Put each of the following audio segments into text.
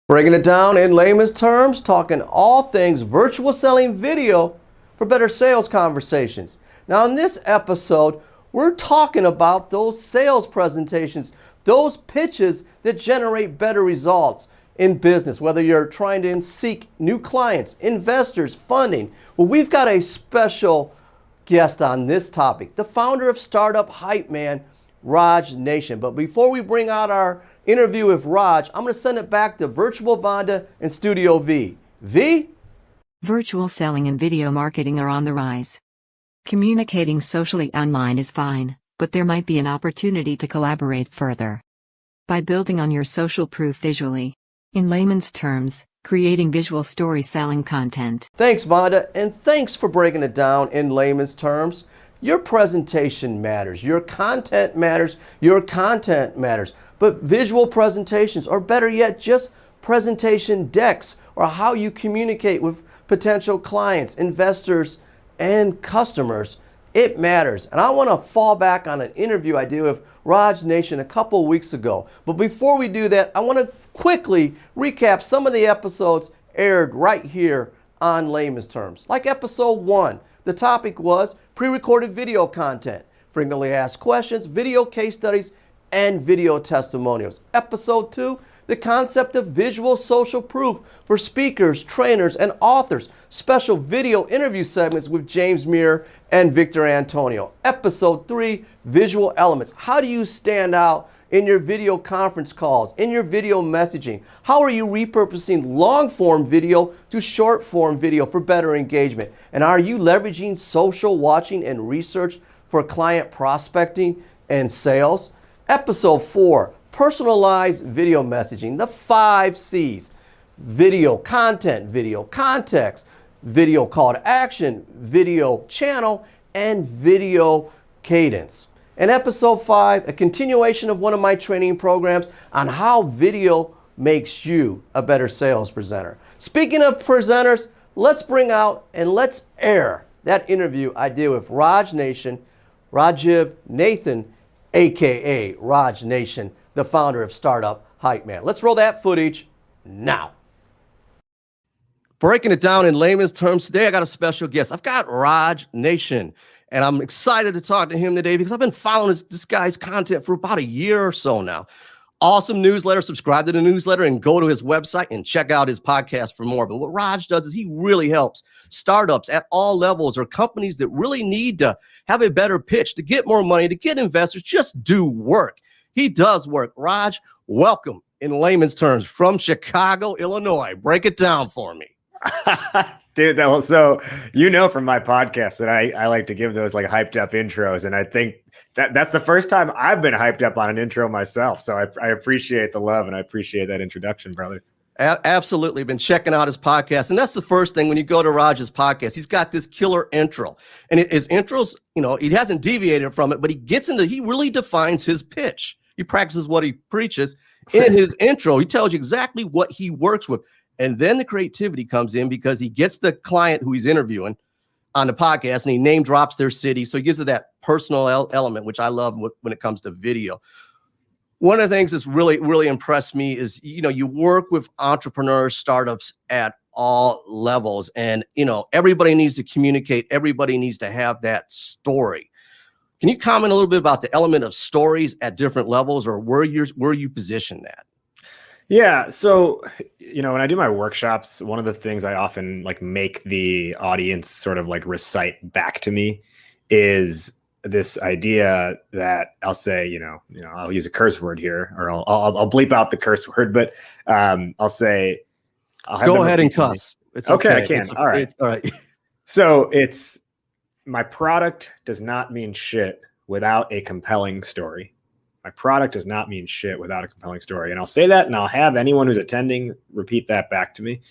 Breaking it down in layman's terms, talking all things virtual selling video for better sales conversations. Now in this episode, we're talking about those sales presentations, those pitches that generate better results in business, whether you're trying to seek new clients, investors, funding. Well, we've got a special guest on this topic, the founder of Startup Hypeman, RajNATION. But before we bring out our interview with Raj, I'm going to send it back to Virtual Vonda and Studio V. V? Virtual selling and video marketing are on the rise. Communicating socially online is fine, but there might be an opportunity to collaborate further by building on your social proof visually. In layman's terms, creating visual story selling content. Thanks, Vonda, and thanks for breaking it down in layman's terms. Your presentation matters, your content matters, your content matters. But visual presentations, or better yet, just presentation decks, or how you communicate with potential clients, investors, and customers, it matters. And I want to fall back on an interview I did with RajNATION a couple weeks ago. But before we do that, I want to quickly recap some of the episodes aired right here on layman's terms. Like episode 1, the topic was pre-recorded video content, frequently asked questions, video case studies, and video testimonials. Episode 2, the concept of visual social proof for speakers, trainers, and authors. Special video interview segments with James Muir and Victor Antonio. Episode 3, visual elements. How do you stand out in your video conference calls, in your video messaging? How are you repurposing long-form video to short-form video for better engagement? And are you leveraging social watching and research for client prospecting and sales? Episode 4, personalized video messaging, the 5 C's. Video content, video context, video call to action, video channel, and video cadence. In episode 5, a continuation of one of my training programs on how video makes you a better sales presenter. Speaking of presenters, let's bring out and let's air that interview I did with RajNATION, Rajiv Nathan, aka RajNATION, the founder of Startup Hypeman. Let's roll that footage now. Breaking it down in layman's terms, today I got a special guest. I've got RajNATION, and I'm excited to talk to him today because I've been following this guy's content for about a year or so now. Awesome newsletter. Subscribe to the newsletter and go to his website and check out his podcast for more. But what Raj does is he really helps startups at all levels or companies that really need to have a better pitch, to get more money, to get investors, just do work. He does work. Raj, welcome in layman's terms from Chicago, Illinois. Break it down for me. Dude, so you know from my podcast that I like to give those like hyped up intros, and I think that's the first time I've been hyped up on an intro myself. So I appreciate the love and I appreciate that introduction, brother. Absolutely. Been checking out his podcast. And that's the first thing when you go to Raj's podcast. He's got this killer intro. And his intros, he hasn't deviated from it, but he really defines his pitch. He practices what he preaches. In his intro, he tells you exactly what he works with. And then the creativity comes in because he gets the client who he's interviewing on the podcast and he name drops their city. So he gives it that personal element, which I love when it comes to video. One of the things that's really, really impressed me is, you work with entrepreneurs, startups at all levels, and, everybody needs to communicate. Everybody needs to have that story. Can you comment a little bit about the element of stories at different levels, or where you position that? Yeah. So, when I do my workshops, one of the things I often make the audience sort of recite back to me is this idea that I'll say, I'll use a curse word here, or I'll bleep out the curse word, but I'll say, go ahead and cuss. It's okay. I can. All right. All right. So it's, my product does not mean shit without a compelling story. My product does not mean shit without a compelling story. And I'll say that, and I'll have anyone who's attending repeat that back to me,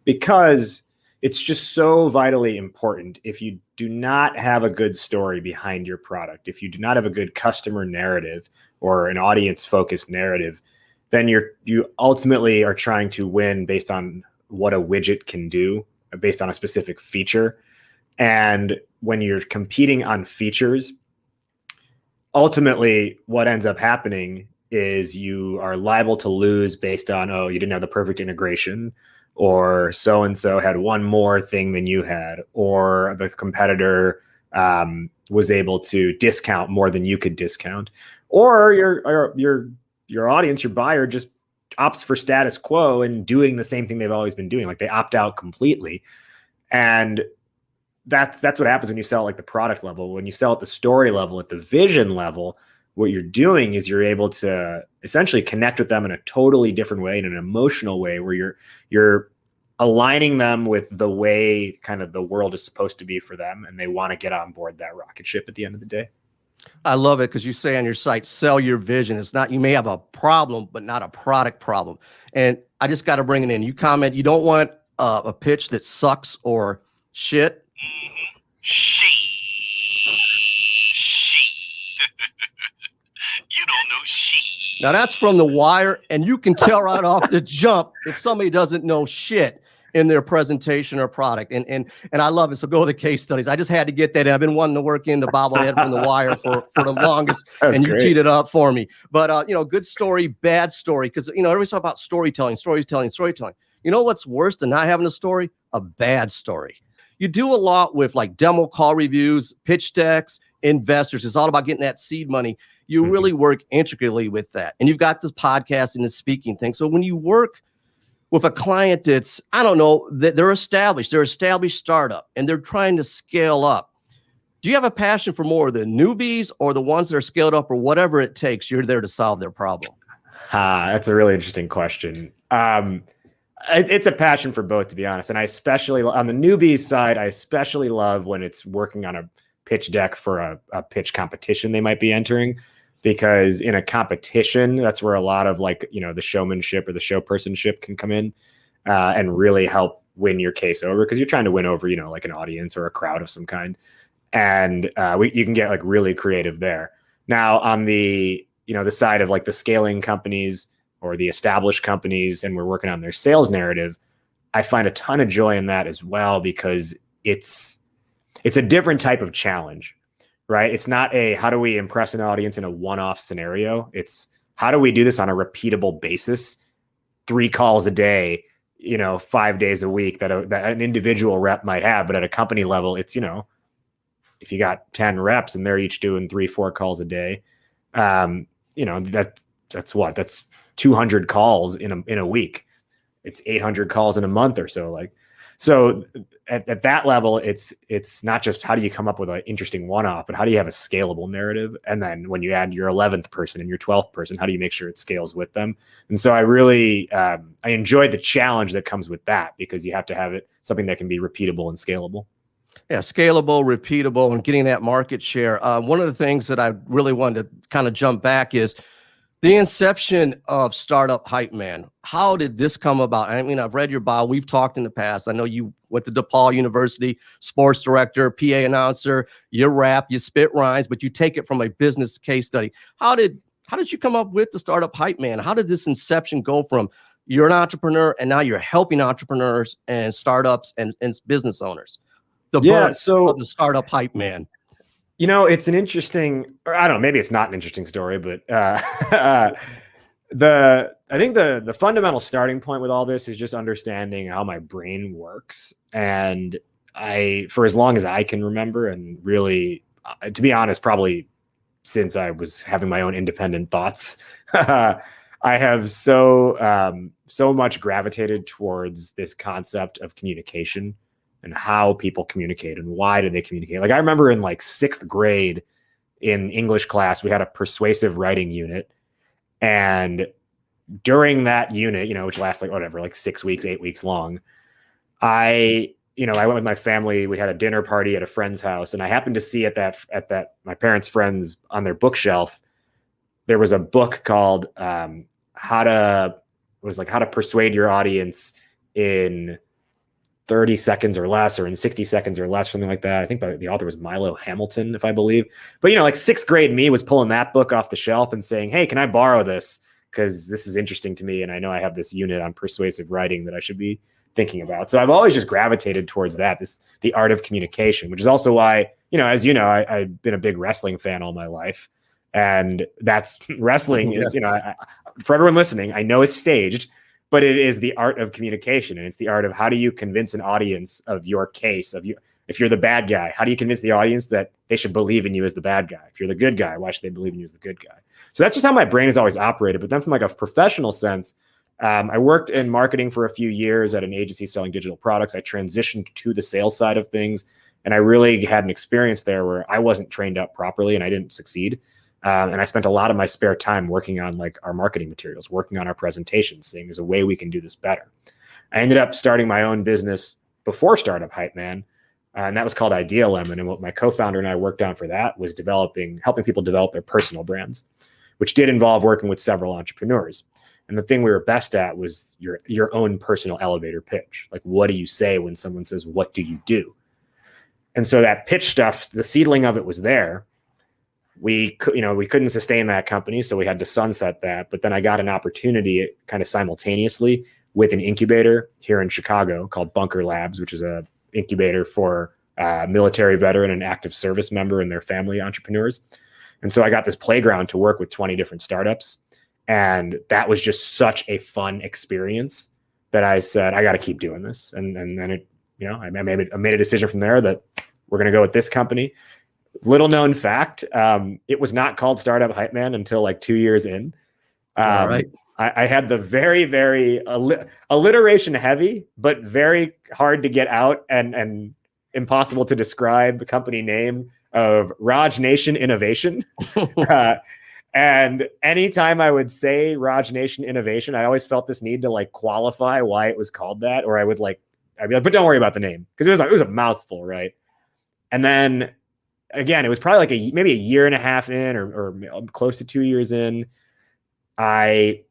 because it's just so vitally important. If you do not have a good story behind your product, if you do not have a good customer narrative or an audience-focused narrative, then you ultimately are trying to win based on what a widget can do, based on a specific feature. And when you're competing on features, ultimately what ends up happening is you are liable to lose based on, oh, you didn't have the perfect integration, or so-and-so had one more thing than you had, or the competitor was able to discount more than you could discount, or your audience, your buyer just opts for status quo and doing the same thing they've always been doing. Like they opt out completely. And that's what happens when you sell like the product level. When you sell at the story level, at the vision level, what you're doing is you're able to essentially connect with them in a totally different way, in an emotional way, where you're aligning them with the way kind of the world is supposed to be for them, and they want to get on board that rocket ship at the end of the day. I love it because you say on your site, sell your vision. It's not, you may have a problem, but not a product problem. And I just got to bring it in. You comment, you don't want a pitch that sucks or shit. She. You don't know she. Now that's from The Wire, and you can tell right off the jump if somebody doesn't know shit in their presentation or product. And I love it. So go to the case studies. I just had to get that in. I've been wanting to work in the bobblehead from The Wire for the longest, and you teed it up for me. But good story, bad story, because everybody's talking about storytelling. You know what's worse than not having a story? A bad story. You do a lot with like demo call reviews, pitch decks, investors. It's all about getting that seed money. You really work intricately with that. And you've got this podcast and the speaking thing. So when you work with a client that's, I don't know, that they're established startup, and they're trying to scale up, do you have a passion for more of the newbies or the ones that are scaled up, or whatever it takes? You're there to solve their problem. That's a really interesting question. It's a passion for both, to be honest. And I especially, on the newbies side, I especially love when it's working on a pitch deck for a pitch competition they might be entering, because in a competition, that's where a lot of the showmanship or the showpersonship can come in and really help win your case over, because you're trying to win over, like an audience or a crowd of some kind. And you can get like really creative there. Now on the, the side of like the scaling companies or the established companies, and we're working on their sales narrative, I find a ton of joy in that as well, because it's a different type of challenge, right? It's not how do we impress an audience in a one-off scenario? It's how do we do this on a repeatable basis, 3 calls a day, 5 days a week that an individual rep might have. But at a company level, it's, if you got 10 reps and they're each doing 3-4 calls a day, that's 200 calls in a week. It's 800 calls in a month or so. So at that level, it's not just how do you come up with an interesting one-off, but how do you have a scalable narrative? And then when you add your 11th person and your 12th person, how do you make sure it scales with them? And so I really, I enjoyed the challenge that comes with that, because you have to have it something that can be repeatable and scalable. Yeah, scalable, repeatable, and getting that market share. One of the things that I really wanted to kind of jump back is the inception of Startup Hypeman. How did this come about? I mean, I've read your bio. We've talked in the past. I know you went to DePaul University, sports director, PA announcer. You rap, you spit rhymes, but you take it from a business case study. How did you come up with the Startup Hypeman? How did this inception go from you're an entrepreneur and now you're helping entrepreneurs and startups and business owners? The birth of the Startup Hypeman. It's an interesting, or I don't know, maybe it's not an interesting story, but I think the fundamental starting point with all this is just understanding how my brain works. And for as long as I can remember, and really, to be honest, probably since I was having my own independent thoughts, I have so much gravitated towards this concept of communication and how people communicate and why do they communicate. Like I remember in like 6th grade in English class, we had a persuasive writing unit. And during that unit, which lasts like 6 weeks, 8 weeks long, I went with my family. We had a dinner party at a friend's house. And I happened to see at that my parents' friends on their bookshelf, there was a book called How to Persuade Your Audience in 30 seconds or less, or in 60 seconds or less, something like that. I think the author was Milo Hamilton, if I believe. But, like 6th grade me was pulling that book off the shelf and saying, hey, can I borrow this? Because this is interesting to me. And I know I have this unit on persuasive writing that I should be thinking about. So I've always just gravitated towards that, the art of communication, which is also why, as you know, I've been a big wrestling fan all my life. And that's wrestling is, for everyone listening, I know it's staged, but it is the art of communication. And it's the art of how do you convince an audience of your case, of you. If you're the bad guy, how do you convince the audience that they should believe in you as the bad guy? If you're the good guy, why should they believe in you as the good guy? So that's just how my brain has always operated. But then from like a professional sense, I worked in marketing for a few years at an agency selling digital products. I transitioned to the sales side of things. And I really had an experience there where I wasn't trained up properly and I didn't succeed. And I spent a lot of my spare time working on like our marketing materials, working on our presentations, saying there's a way we can do this better. I ended up starting my own business before Startup Hypeman, and that was called Idea Lemon. And what my co-founder and I worked on for that was helping people develop their personal brands, which did involve working with several entrepreneurs. And the thing we were best at was your own personal elevator pitch. Like, what do you say when someone says, what do you do? And so that pitch stuff, the seedling of it was there. We couldn't sustain that company, so we had to sunset that. But then I got an opportunity kind of simultaneously with an incubator here in Chicago called Bunker Labs, which is a incubator for military veteran and active service member and their family entrepreneurs. And so I got this playground to work with 20 different startups. And that was just such a fun experience that I said, I got to keep doing this. And then it, I made a decision from there that we're going to go with this company. Little known fact, it was not called Startup Hypeman until like 2 years in. All right. I had the very, very alliteration heavy, but very hard to get out and impossible to describe company name of RajNATION Innovation. And anytime I would say RajNATION Innovation, I always felt this need to like qualify why it was called that, or I'd be like, but don't worry about the name, because it was a mouthful, right? And then again, it was probably like maybe a year and a half in, or close to 2 years in. I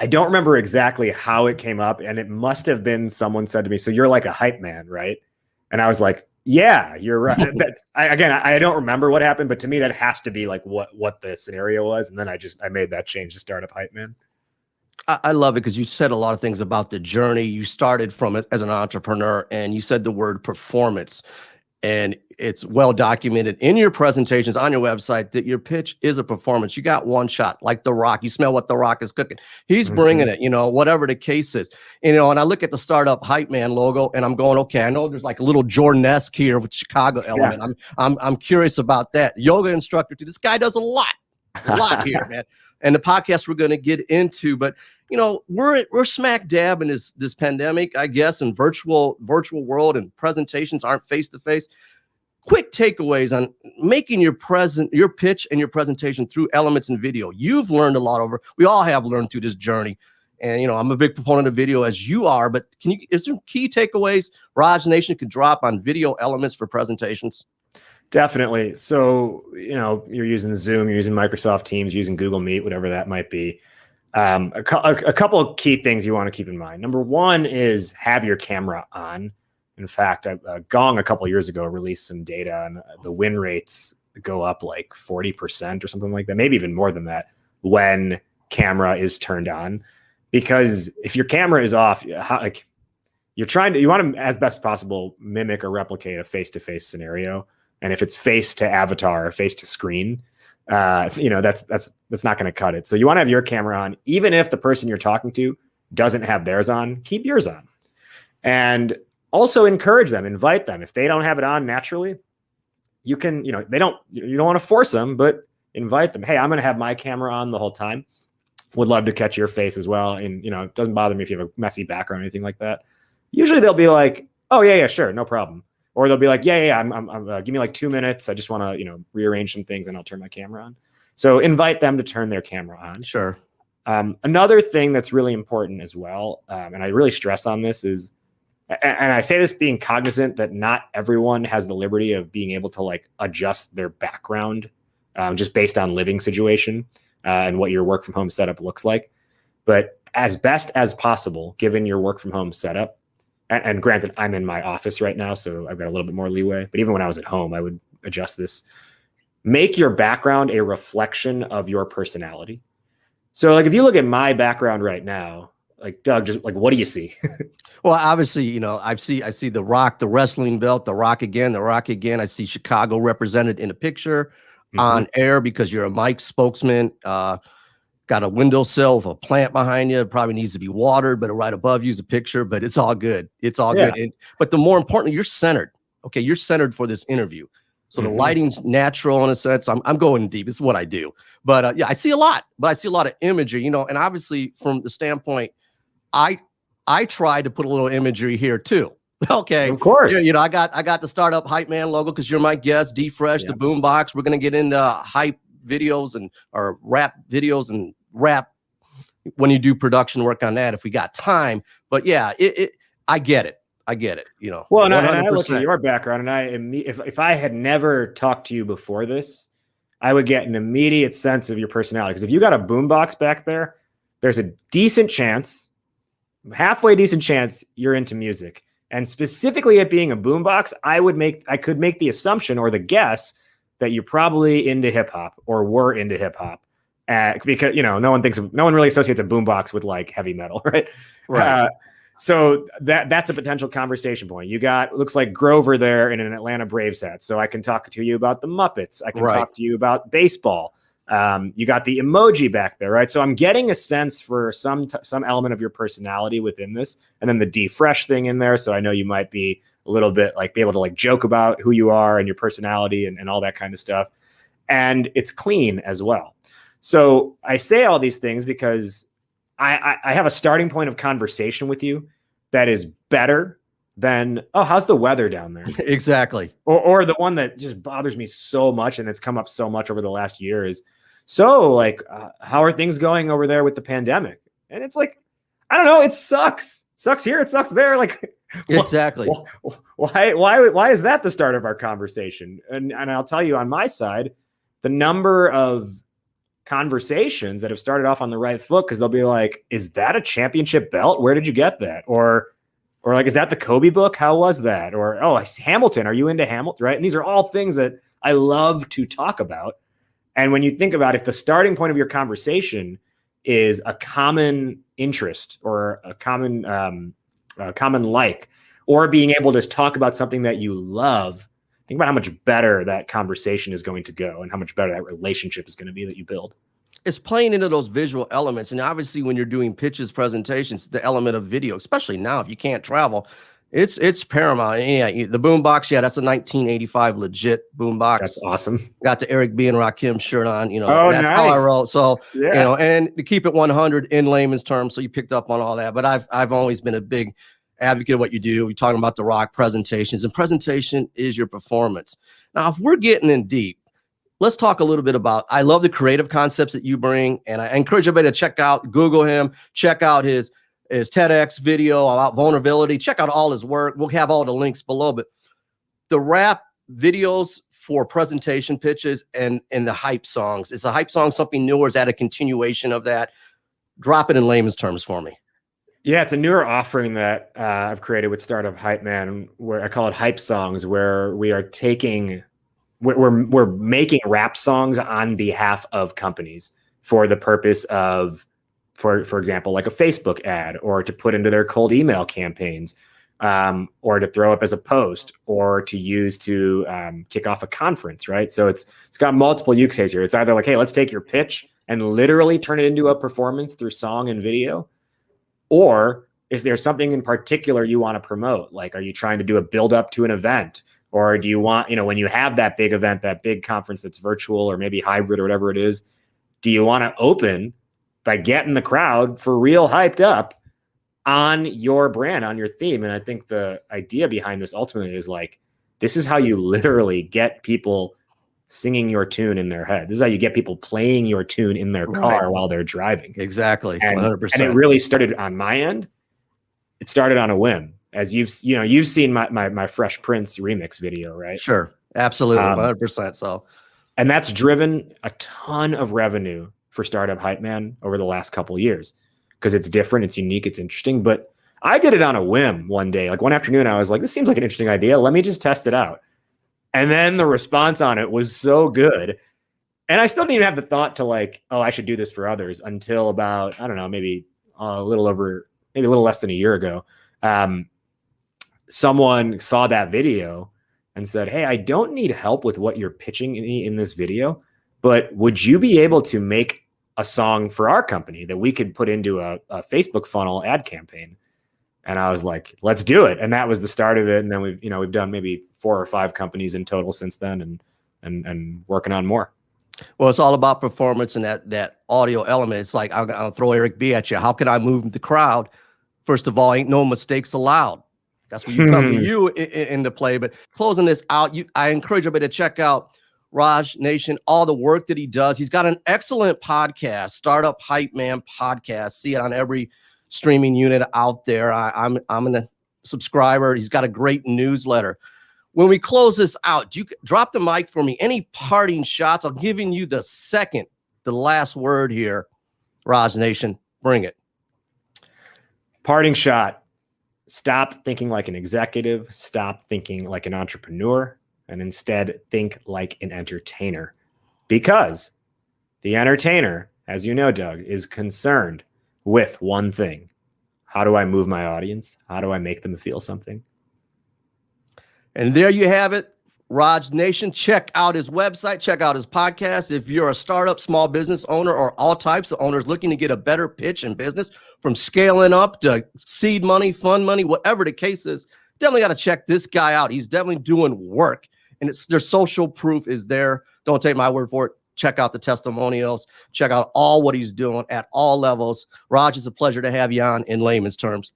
don't remember exactly how it came up, and it must have been someone said to me, "So you're like a hype man, right?" And I was like, "Yeah, you're right." I don't remember what happened, but to me, that has to be like what the scenario was. And then I made that change to Startup Hypeman. I love it because you said a lot of things about the journey. You started from it as an entrepreneur, and you said the word performance. And it's well documented in your presentations on your website that your pitch is a performance. You got one shot, like The Rock. You smell what The Rock is cooking. He's bringing it, whatever the case is. And I look at the Startup Hype Man logo, and I'm going, okay, I know there's like a little Jordan-esque here with Chicago element. Yeah. I'm curious about that. Yoga instructor too. This guy does a lot here, man. And the podcast we're going to get into, but we're smack dab in this pandemic, I guess, and virtual world, and presentations aren't face to face. Quick takeaways on making your pitch and your presentation through elements and video. You've learned a lot we all have learned through this journey. And I'm a big proponent of video, as you are, but is there key takeaways RajNation could drop on video elements for presentations? Definitely. So, you're using Zoom, you're using Microsoft Teams, using Google Meet, whatever that might be. A couple of key things you want to keep in mind. Number one is have your camera on. In fact, Gong a couple of years ago released some data, and the win rates go up like 40% or something like that, maybe even more than that, when camera is turned on. Because if your camera is off, you want to, as best possible, mimic or replicate a face-to-face scenario. And if it's face to avatar or face to screen, that's not going to cut it. So you want to have your camera on, even if the person you're talking to doesn't have theirs on. Keep yours on, and also encourage them, invite them. If they don't have it on naturally, you can, you don't want to force them, but invite them. Hey, I'm going to have my camera on the whole time. Would love to catch your face as well. And it doesn't bother me if you have a messy background or anything like that. Usually they'll be like, "Oh yeah, sure, no problem." Or they'll be like, yeah, I'm give me like 2 minutes. I just want to, rearrange some things, and I'll turn my camera on. So invite them to turn their camera on. Sure. Another thing that's really important as well, and I really stress on this is, and I say this being cognizant that not everyone has the liberty of being able to like adjust their background just based on living situation and what your work from home setup looks like. But as best as possible, given your work from home setup, and granted, I'm in my office right now, so I've got a little bit more leeway. But even when I was at home, I would adjust this. Make your background a reflection of your personality. So like if you look at my background right now, like Doug, just like, what do you see? Well, obviously, I see The Rock, the wrestling belt, The Rock again. I see Chicago represented in a picture. on air because you're a mic spokesman. Got a windowsill of a plant behind you. It probably needs to be watered, but right above you is a picture, but it's all good. It's all good. But the more importantly, you're centered. Okay. You're centered for this interview. So the lighting's natural in a sense. I'm going deep. It's what I do. But yeah, I see a lot of imagery, and obviously from the standpoint, I try to put a little imagery here too. Okay. Of course. I got the Startup Hypeman logo because you're my guest, D-Fresh, the boombox. We're going to get into hype videos or rap videos and rap when you do production work on that if we got time. But yeah, I get it. Well, and I look at your background, and if I had never talked to you before this, I would get an immediate sense of your personality. Because if you got a boombox back there, there's a decent chance, halfway decent chance, you're into music. And specifically at being a boombox, I could make the assumption or the guess that you're probably into hip hop or were into hip hop, because no one really associates a boombox with like heavy metal, right? Right. So that's a potential conversation point. You got looks like Grover there in an Atlanta Braves hat, so I can talk to you about the Muppets. I can talk to you about baseball. You got the emoji back there, right? So I'm getting a sense for some element of your personality within this, and then the D-Fresh thing in there. So I know you might be a little bit like be able to like joke about who you are and your personality and all that kind of stuff. And it's clean as well. So I say all these things because I have a starting point of conversation with you that is better than, oh, how's the weather down there? Exactly. Or the one that just bothers me so much, and it's come up so much over the last year is, so like, how are things going over there with the pandemic? And it's like, I don't know, it sucks. It sucks here, it sucks there. Like, exactly. Why is that the start of our conversation? And I'll tell you on my side, the number of conversations that have started off on the right foot, because they'll be like, is that a championship belt? Where did you get that? Or like, is that the Kobe book? How was that? Or, oh, Hamilton, are you into Hamilton? Right. And these are all things that I love to talk about. And when you think about if the starting point of your conversation is a common interest or a common like, or being able to talk about something that you love, think about how much better that conversation is going to go and how much better that relationship is going to be that you build. It's playing into those visual elements. And obviously when you're doing pitches, presentations, the element of video, especially now, if you can't travel, it's paramount. Yeah. The boombox. Yeah. That's a 1985 legit boombox. That's awesome. Got the Eric B and Rakim shirt on, oh, that's nice. how I wrote. So, yeah. And to keep it 100 in layman's terms. So you picked up on all that, but I've always been a big advocate of what you do. We're talking about the rock presentations, and presentation is your performance. Now, if we're getting in deep, let's talk a little bit about, I love the creative concepts that you bring, and I encourage everybody to check out, Google him, check out his TEDx video about vulnerability, check out all his work. We'll have all the links below, but the rap videos for presentation pitches and the hype songs, is a hype song something new, or is that a continuation of that? Drop it in layman's terms for me. Yeah, it's a newer offering that I've created with Startup Hypeman, where I call it Hype Songs, where we are taking, we're making rap songs on behalf of companies for the purpose of, for example, like a Facebook ad, or to put into their cold email campaigns, or to throw up as a post, or to use to kick off a conference, right? So it's got multiple use cases here. It's either like, hey, let's take your pitch and literally turn it into a performance through song and video. Or is there something in particular you want to promote? Like, are you trying to do a build up to an event? Or do you want, when you have that big event, that big conference that's virtual or maybe hybrid or whatever it is, do you want to open by getting the crowd for real hyped up on your brand, on your theme? And I think the idea behind this ultimately is like, this is how you literally get people singing your tune in their head. This is how you get people playing your tune in their car while they're driving. Exactly. 100%. And it really started on my end. It started on a whim, as you've seen my Fresh Prince remix video, right? Sure. Absolutely. 100%. So, and that's driven a ton of revenue for Startup Hypeman over the last couple of years, because it's different, it's unique, it's interesting. But I did it on a whim one day. Like one afternoon, I was like, this seems like an interesting idea. Let me just test it out. And then the response on it was so good. And I still didn't even have the thought to like, oh, I should do this for others, until about, I don't know, maybe a little less than a year ago. Someone saw that video and said, hey, I don't need help with what you're pitching me in this video, but would you be able to make a song for our company that we could put into a Facebook funnel ad campaign? And I was like, let's do it. And that was the start of it. And then we've done maybe 4 or 5 companies in total since then, and working on more. Well, it's all about performance and that audio element. It's like, I'll throw Eric B at you. How can I move the crowd? First of all, ain't no mistakes allowed. That's where you come to you into play. But closing this out, I encourage everybody to check out RajNATION, all the work that he does. He's got an excellent podcast, Startup Hypeman podcast. See it on every streaming unit out there. I'm a subscriber. He's got a great newsletter. When we close this out, you drop the mic for me. Any parting shots? I'm giving you the last word here. RajNATION, bring it. Parting shot. Stop thinking like an executive. Stop thinking like an entrepreneur, and instead think like an entertainer. Because the entertainer, as you know, Doug, is concerned with one thing. How do I move my audience? How do I make them feel something? And there you have it, RajNATION. Check out his website. Check out his podcast. If you're a startup, small business owner, or all types of owners looking to get a better pitch in business, from scaling up to seed money, fund money, whatever the case is, definitely got to check this guy out. He's definitely doing work, and their social proof is there. Don't take my word for it. Check out the testimonials. Check out all what he's doing at all levels. Raj, it's a pleasure to have you on in layman's terms.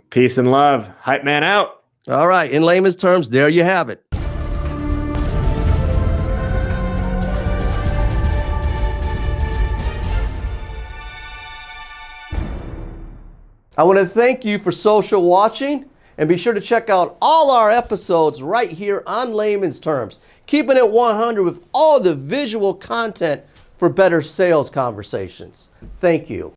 Peace and love. Hype man out. All right. In layman's terms, there you have it. I want to thank you for social watching, and be sure to check out all our episodes right here on Layman's Terms, keeping it 100 with all the visual content for better sales conversations. Thank you.